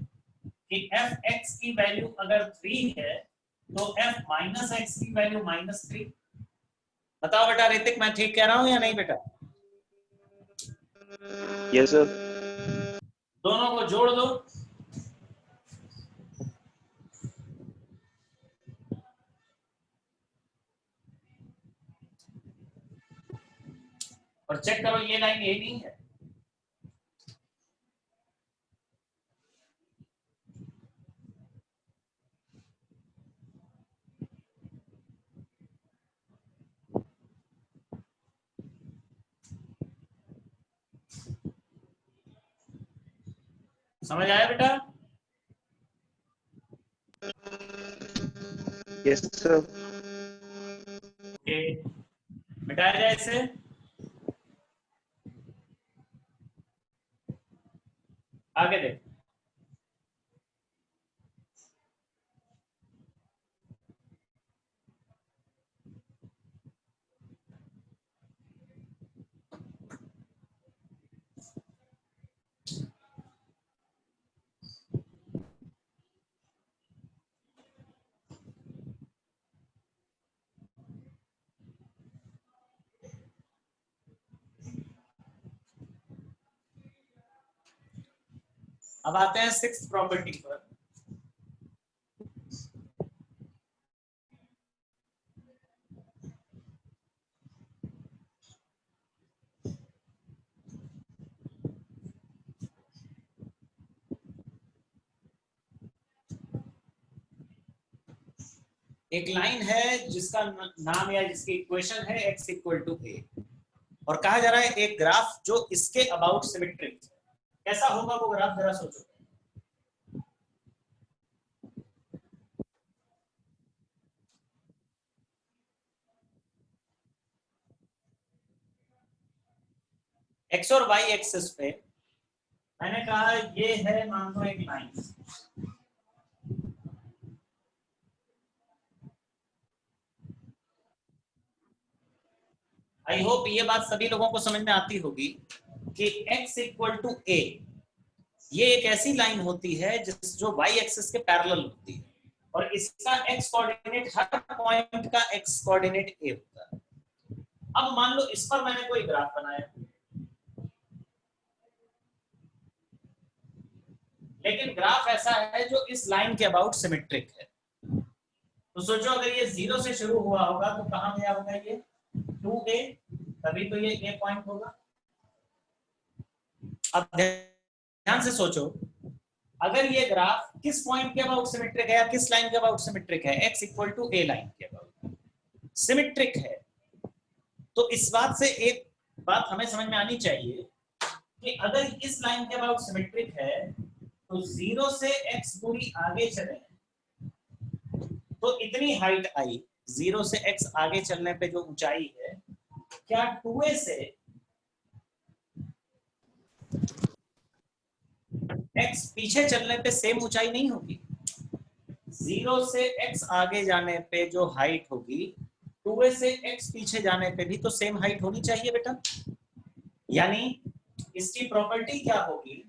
[SPEAKER 1] कि एफ एक्स की वैल्यू अगर 3 है तो एफ माइनस एक्स की वैल्यू -3? बताओ बेटा ऋतिक, मैं ठीक कह रहा हूं या नहीं बेटा?
[SPEAKER 3] Yes sir.
[SPEAKER 1] दोनों को जोड़ दो, और चेक करो ये लाइन यही नहीं है। समझ आया बेटा?
[SPEAKER 3] Yes sir.
[SPEAKER 1] ओके, मिटाया जाए इसे। आगे देख, अब आते हैं 6th प्रॉपर्टी पर। एक लाइन है जिसका नाम या जिसकी इक्वेशन है x इक्वल टू a, और कहा जा रहा है एक ग्राफ जो इसके अबाउट सिमेट्रिक है। कैसा होगा वो ग्राफ, जरा सोचो। x और y एक्सिस पे मैंने कहा ये है, मान लो एक लाइन, आई होप ये बात सभी लोगों को समझ में आती होगी कि x इक्वल टू a ये एक ऐसी लाइन होती है जो y एक्सिस के पैरेलल होती है, और इसका x कोऑर्डिनेट, हर पॉइंट का x कोऑर्डिनेट a होता है। अब मान लो इस पर मैंने कोई ग्राफ बनाया, लेकिन ग्राफ ऐसा है जो इस लाइन के अबाउट सिमेट्रिक है। तो सोचो अगर ये 0 से शुरू हुआ होगा तो कहां गया होगा ये? 2a, तभी तो ये a पॉइंट होगा। अब ध्यान से सोचो, अगर ये ग्राफ किस पॉइंट के अबाउट सिमेट्रिक है या किस लाइन के अबाउट सिमेट्रिक है? x equal to a line के अबाउट सिमेट्रिक है। तो इस बात से एक बात हमें समझ में आनी चाहिए कि अगर इस लाइन के अबाउट सिमेट्रिक है तो 0 से x दूरी आगे चले तो इतनी हाइट आई, 0 से x आगे चलने पे जो ऊंचाई है, क्या 2a से x पीछे चलने पे सेम ऊंचाई नहीं होगी? 0 से x आगे जाने पे जो हाइट होगी, 2a से x पीछे जाने पे भी तो सेम हाइट होनी चाहिए बेटा। यानी इसकी प्रॉपर्टी क्या होगी?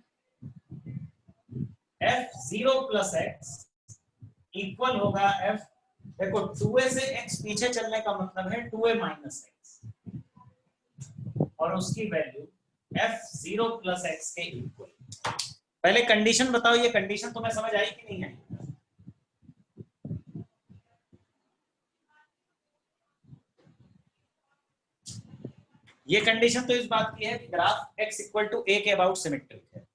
[SPEAKER 1] f0 प्लस x इक्वल होगा f, देखो 2a से x पीछे चलने का मतलब है 2a माइनस x, और उसकी वैल्यू f0 प्लस x के इक्वल। पहले कंडीशन बताओ, ये कंडीशन तुम्हें समझ आई कि नहीं आई? ये कंडीशन तो इस बात की है कि graph x equal to a के अबाउट सिमेट्रिक है।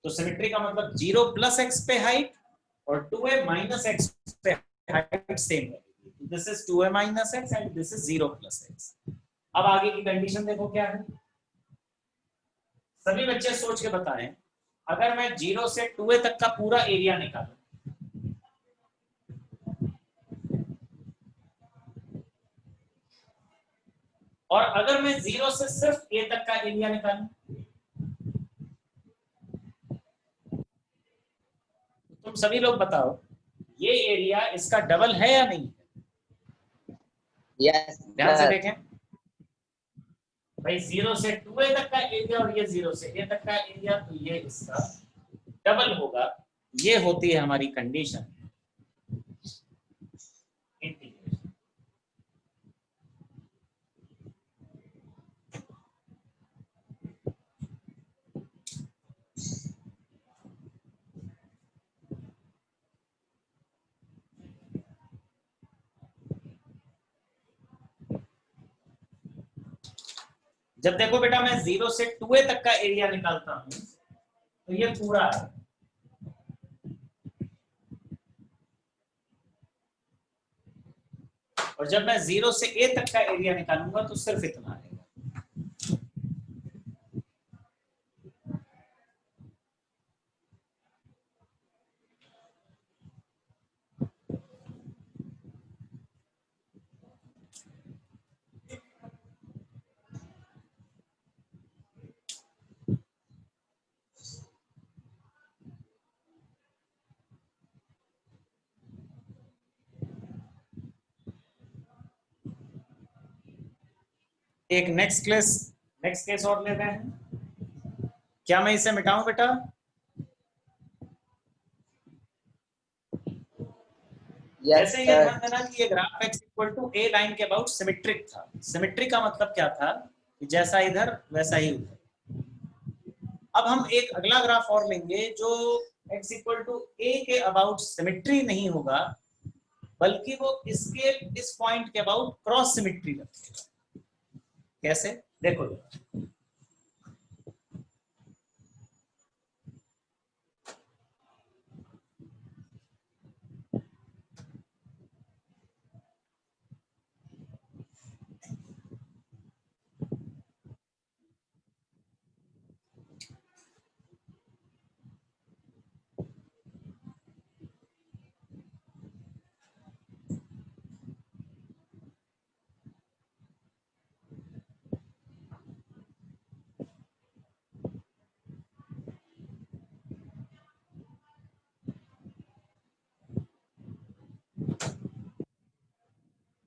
[SPEAKER 1] तो सिमेट्री का मतलब 0 प्लस x पे हाइट और 2a माइनस x पे हाइट सेम है। This is 2a minus x and this is 0 plus x। अब आगे की कंडीशन देखो क्या है। सभी बच्चे सोच के बताएं, अगर मैं 0 से 2a तक का पूरा एरिया निकालूं, और अगर मैं 0 से सिर्फ a तक का एरिया निकालूं, तुम सभी लोग बताओ, ये एरिया इसका डबल है या नहीं?
[SPEAKER 5] यस
[SPEAKER 1] ध्यान से देखें भाई, 0 से 2a तक का एरिया और ये 0 से a तक का एरिया, तो ये इसका डबल होगा। ये होती है हमारी कंडीशन। जब देखो बेटा, मैं 0 से 2a तक का एरिया निकालता हूं तो ये पूरा है, और जब मैं 0 से a तक का एरिया निकालूंगा तो सिर्फ इतना आएगा। एक नेक्स्ट केस और लेते हैं। क्या मैं इसे मिटाऊं बेटा? जैसे ये ध्यान देना कि ये graph x equal to a line के अबाउट सिमेट्रिक था। सिमेट्रिक का मतलब क्या था कि जैसा इधर वैसा ही उधर। अब हम एक अगला ग्राफ और लेंगे जो x इक्वल टू a के अबाउट सिमेट्री नहीं होगा, बल्कि वो इसके इस पॉइंट के अबाउट क्रॉस सिमेट्री रखेगा। कैसे? देखो,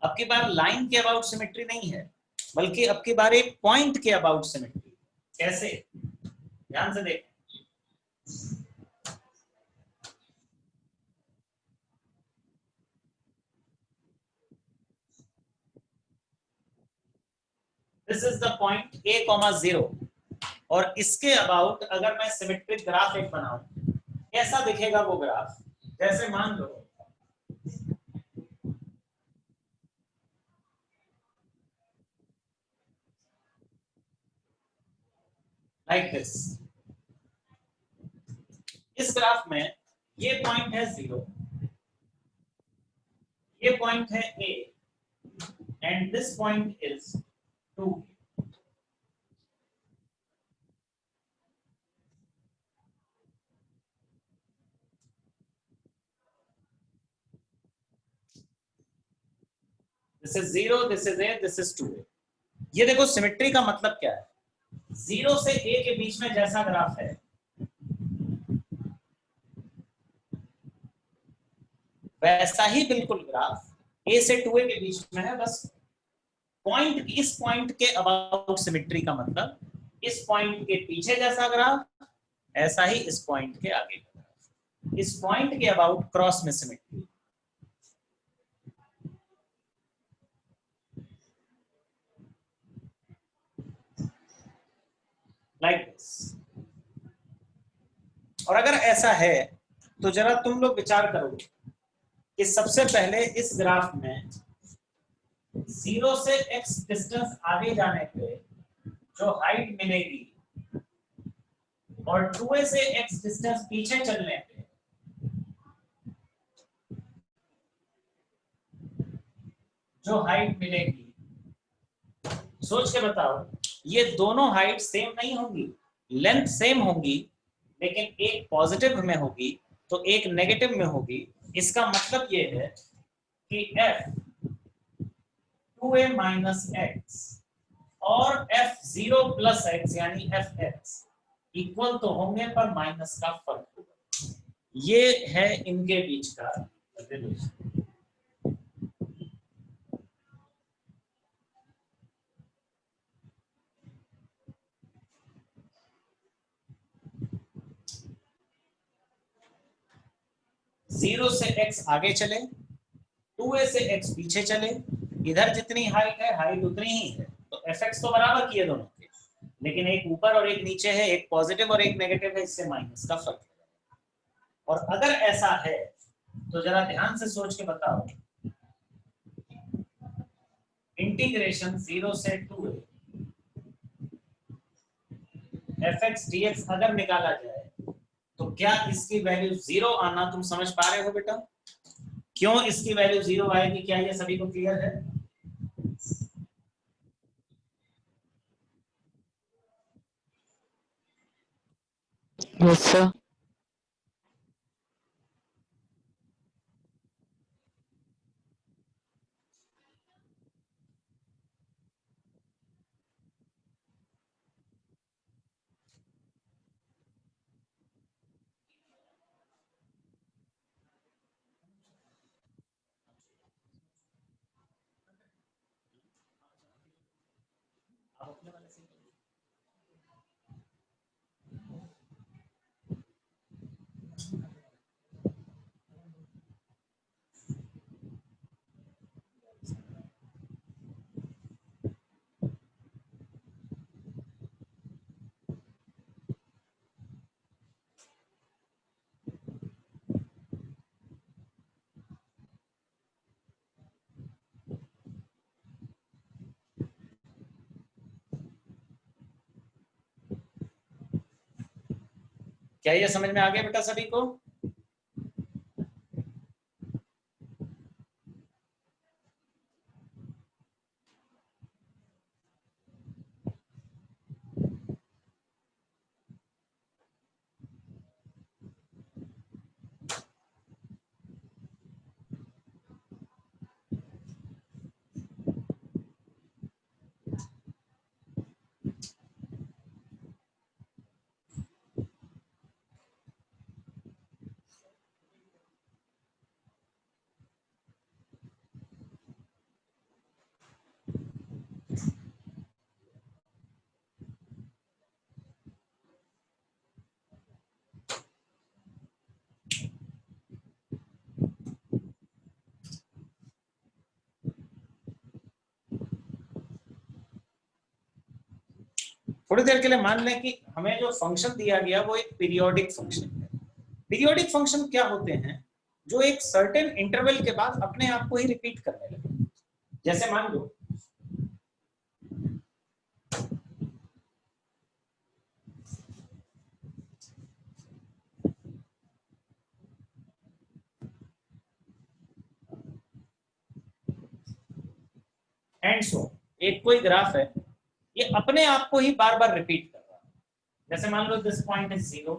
[SPEAKER 1] अब की बार लाइन के अबाउट सिमेट्री नहीं है, बल्कि अब की बार एक पॉइंट के अबाउट सिमेट्री। कैसे? ध्यान से देख, this is the point a, 0, और इसके अबाउट अगर मैं सिमेट्रिक ग्राफ एक बनाऊं, कैसा दिखेगा वो ग्राफ? जैसे मान लो लाइक दिस। इस ग्राफ में ये पॉइंट है 0, ये पॉइंट है a, and this point is 2। This is 0, this is a, this is 2a। ये देखो सिमेट्री का मतलब क्या है। 0 से a के बीच में जैसा ग्राफ है, वैसा ही बिल्कुल ग्राफ a से 2a के बीच में है। बस पॉइंट, इस पॉइंट के अबाउट सिमेट्री का मतलब इस पॉइंट के पीछे जैसा ग्राफ, ऐसा ही इस पॉइंट के आगे का ग्राफ। इस पॉइंट के अबाउट क्रॉस में सिमेट्री। Like this. और अगर ऐसा है तो जरा तुम लोग विचार करो कि सबसे पहले इस ग्राफ में 0 से x डिस्टेंस आगे जाने पे जो हाइट मिलेगी और 2a से x डिस्टेंस पीछे चलने पे जो हाइट मिलेगी, सोच के बताओ। ये दोनों हाइट सेम नहीं होंगी, लेंथ सेम होंगी, लेकिन एक पॉजिटिव में होगी तो एक नेगेटिव में होगी। इसका मतलब ये है कि f 2a माइनस x और f 0 प्लस x यानी fx इक्वल तो होंगे पर माइनस का फर्क होगा। ये है इनके बीच का रिलेशन। जीरो से x आगे चले, 2a से x पीछे चले, इधर जितनी हाइट है हाइट उतनी ही है, तो fx तो बराबर किए दोनों के, लेकिन एक ऊपर और एक नीचे है, एक पॉजिटिव और एक नेगेटिव है, इससे माइनस का फर्क है। और अगर ऐसा है तो जरा ध्यान से सोच के बताओ, इंटीग्रेशन 0 से 2a fx dx अगर निकाला जाए तो क्या इसकी वैल्यू 0 आना तुम समझ पा रहे हो बेटा? क्यों इसकी वैल्यू 0 आएगी, क्या ये सभी को क्लियर है?
[SPEAKER 4] Yes sir.
[SPEAKER 1] क्या ये समझ में आ गया बेटा सभी को? थोड़ी देर के लिए मान लें कि हमें जो फंक्शन दिया गया वो एक पीरियोडिक फंक्शन है। पीरियोडिक फंक्शन क्या होते हैं? जो एक सर्टेन इंटरवल के बाद अपने आप को ही रिपीट करने लगे। जैसे मान लो एंड सो, एक कोई ग्राफ है, ये अपने आप को ही बार बार रिपीट कर रहा है। जैसे मान लो this point is 0,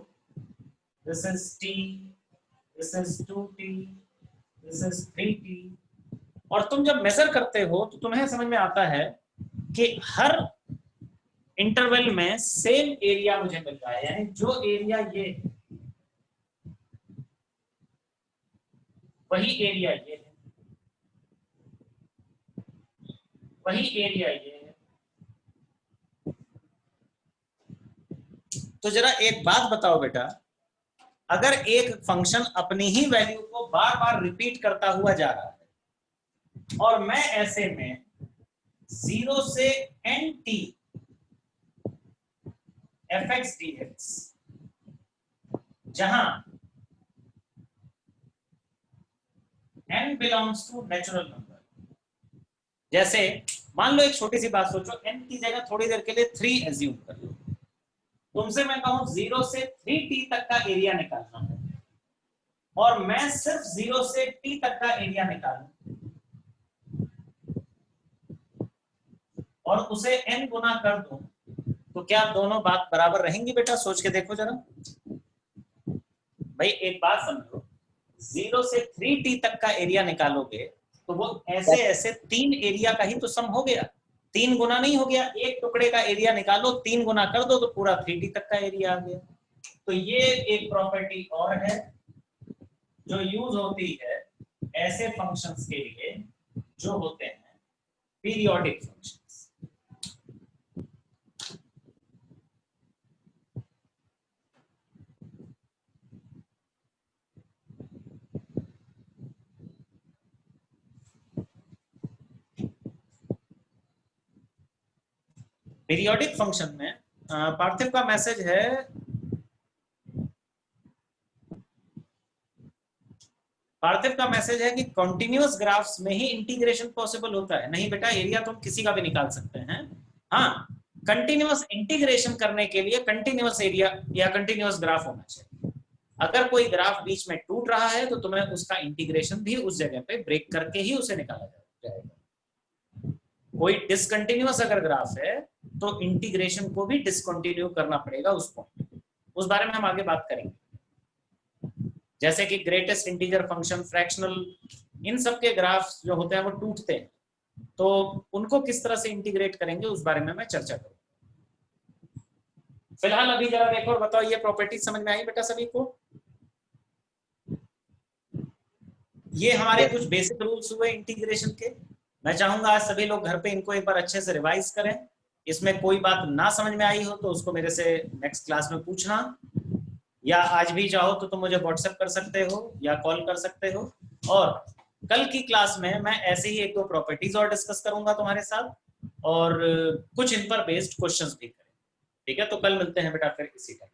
[SPEAKER 1] this is t, this is 2t, this is 3t। और तुम जब मेजर करते हो तो तुम्हें समझ में आता है कि हर इंटरवल में सेम एरिया मुझे मिल रहा है, यानी जो एरिया ये है वही एरिया ये है, वही एरिया ये है। तो जरा एक बात बताओ बेटा, अगर एक फंक्शन अपनी ही वैल्यू को बार बार रिपीट करता हुआ जा रहा है और मैं ऐसे में 0 से nt fx dx जहां n belongs to natural number. जैसे मान लो एक छोटी सी बात सोचो, n की जगह थोड़ी देर के लिए 3 एज्यूम कर लो, तुमसे मैं कहूं 0 से 3t तक का एरिया निकालना है और मैं सिर्फ 0 से t तक का एरिया निकालूं और उसे n गुना कर दूं, तो क्या दोनों बात बराबर रहेंगी बेटा? सोच के देखो जरा भाई, एक बात समझो, 0 से 3t तक का एरिया निकालोगे तो वो ऐसे ऐसे 3 एरिया का ही तो सम हो गया, 3 गुना नहीं हो गया। एक टुकड़े का एरिया निकालो, 3 गुना कर दो तो पूरा 3t तक का एरिया आ गया। तो ये एक प्रॉपर्टी और है जो यूज होती है ऐसे फंक्शंस के लिए जो होते हैं पीरियोडिक फंक्शंस। पीरियोडिक फंक्शन में पार्थिव का मैसेज है, पार्थिव का मैसेज है कि कॉन्टिन्यूअस ग्राफ्स में ही इंटीग्रेशन पॉसिबल होता है। नहीं बेटा, एरिया तुम किसी का भी निकाल सकते हैं। हाँ, कंटिन्यूअस इंटीग्रेशन करने के लिए कंटिन्यूअस एरिया या कंटिन्यूअस ग्राफ होना चाहिए। अगर कोई ग्राफ बीच में टूट रहा है तो तुम्हें उसका इंटीग्रेशन भी उस जगह पे ब्रेक करके ही उसे निकाला जाएगा। कोई डिसकंटिन्यूअस अगर ग्राफ है तो इंटीग्रेशन को भी डिसकंटिन्यू करना पड़ेगा उसको, उस बारे में हम आगे बात करेंगे। जैसे कि ग्रेटेस्ट इंटीजर फंक्शन, फ्रैक्शनल, इन सब के ग्राफ्स जो होते हैं वो टूटते हैं, तो उनको किस तरह से इंटीग्रेट करेंगे उस बारे में मैं चर्चा करूंगा। फिलहाल अभी जरा देखो और बताओ, ये प्रॉपर्टी समझ में आई बेटा सभी को? ये हमारे कुछ बेसिक रूल्स हुए इंटीग्रेशन के। मैं चाहूंगा आज सभी लोग घर पे इनको एक बार अच्छे से रिवाइज करें। इसमें कोई बात ना समझ में आई हो तो उसको मेरे से नेक्स्ट क्लास में पूछना, या आज भी चाहो तो तुम मुझे व्हाट्सएप कर सकते हो या कॉल कर सकते हो। और कल की क्लास में मैं ऐसे ही 1-2 प्रॉपर्टीज और डिस्कस करूंगा तुम्हारे साथ और कुछ इन पर बेस्ड क्वेश्चंस भी करें। ठीक है, तो कल मिलते हैं बेटा फिर इसी टाइम।